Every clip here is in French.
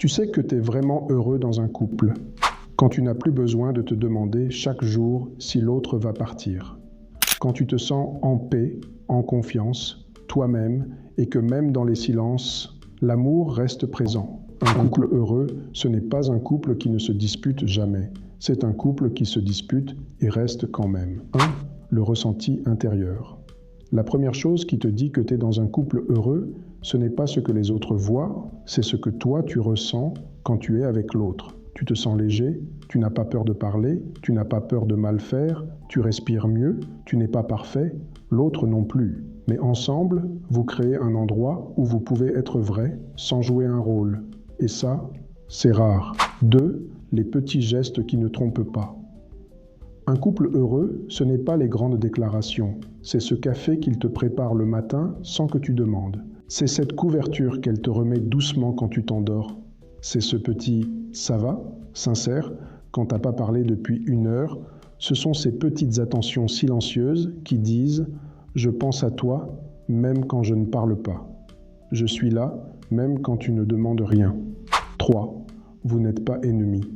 Tu sais que tu es vraiment heureux dans un couple quand tu n'as plus besoin de te demander chaque jour si l'autre va partir. Quand tu te sens en paix, en confiance, toi-même, et que même dans les silences, l'amour reste présent. Un couple heureux, ce n'est pas un couple qui ne se dispute jamais. C'est un couple qui se dispute et reste quand même. 1. Le ressenti intérieur. La première chose qui te dit que tu es dans un couple heureux, ce n'est pas ce que les autres voient, c'est ce que toi tu ressens quand tu es avec l'autre. Tu te sens léger, tu n'as pas peur de parler, tu n'as pas peur de mal faire, tu respires mieux, tu n'es pas parfait, l'autre non plus. Mais ensemble, vous créez un endroit où vous pouvez être vrai sans jouer un rôle. Et ça, c'est rare. 2. Les petits gestes qui ne trompent pas. Un couple heureux, ce n'est pas les grandes déclarations. C'est ce café qu'il te prépare le matin sans que tu demandes. C'est cette couverture qu'elle te remet doucement quand tu t'endors. C'est ce petit « ça va » sincère quand t'as pas parlé depuis 1 heure. Ce sont ces petites attentions silencieuses qui disent « je pense à toi même quand je ne parle pas. Je suis là même quand tu ne demandes rien. » 3. Vous n'êtes pas ennemis.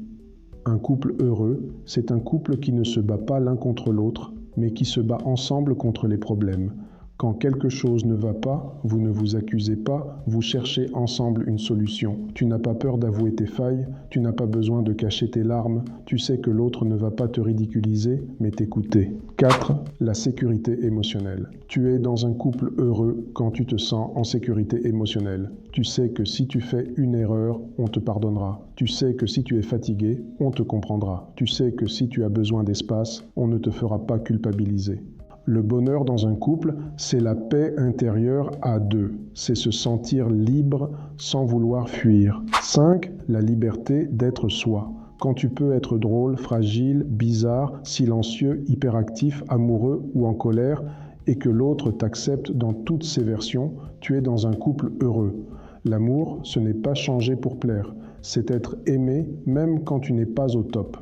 Un couple heureux, c'est un couple qui ne se bat pas l'un contre l'autre, mais qui se bat ensemble contre les problèmes. Quand quelque chose ne va pas, vous ne vous accusez pas, vous cherchez ensemble une solution. Tu n'as pas peur d'avouer tes failles, tu n'as pas besoin de cacher tes larmes, tu sais que l'autre ne va pas te ridiculiser, mais t'écouter. 4. La sécurité émotionnelle. Tu es dans un couple heureux quand tu te sens en sécurité émotionnelle. Tu sais que si tu fais une erreur, on te pardonnera. Tu sais que si tu es fatigué, on te comprendra. Tu sais que si tu as besoin d'espace, on ne te fera pas culpabiliser. Le bonheur dans un couple, c'est la paix intérieure à deux. C'est se sentir libre sans vouloir fuir. 5. La liberté d'être soi. Quand tu peux être drôle, fragile, bizarre, silencieux, hyperactif, amoureux ou en colère, et que l'autre t'accepte dans toutes ses versions, tu es dans un couple heureux. L'amour, ce n'est pas changer pour plaire, c'est être aimé même quand tu n'es pas au top.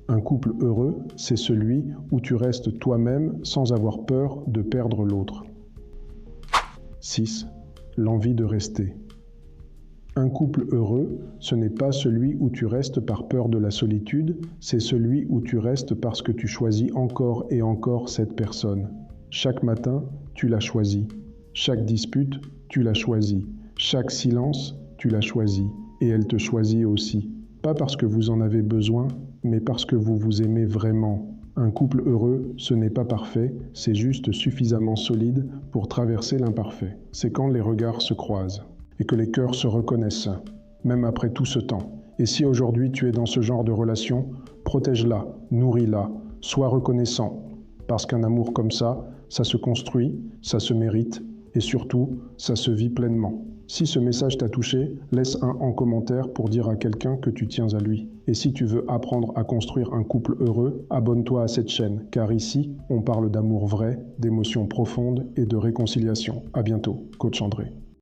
Un couple heureux, c'est celui où tu restes toi-même sans avoir peur de perdre l'autre. 6. L'envie de rester. Un couple heureux, ce n'est pas celui où tu restes par peur de la solitude, c'est celui où tu restes parce que tu choisis encore et encore cette personne. Chaque matin, tu l'as choisi. Chaque dispute, tu l'as choisi. Chaque silence, tu l'as choisi. Et elle te choisit aussi. Pas parce que vous en avez besoin, mais parce que vous vous aimez vraiment. Un couple heureux, ce n'est pas parfait, c'est juste suffisamment solide pour traverser l'imparfait. C'est quand les regards se croisent et que les cœurs se reconnaissent, même après tout ce temps. Et si aujourd'hui tu es dans ce genre de relation, protège-la, nourris-la, sois reconnaissant. Parce qu'un amour comme ça se construit, ça se mérite et surtout, ça se vit pleinement. Si ce message t'a touché, laisse un en commentaire pour dire à quelqu'un que tu tiens à lui. Et si tu veux apprendre à construire un couple heureux, abonne-toi à cette chaîne, car ici, on parle d'amour vrai, d'émotions profondes et de réconciliation. À bientôt, Coach André.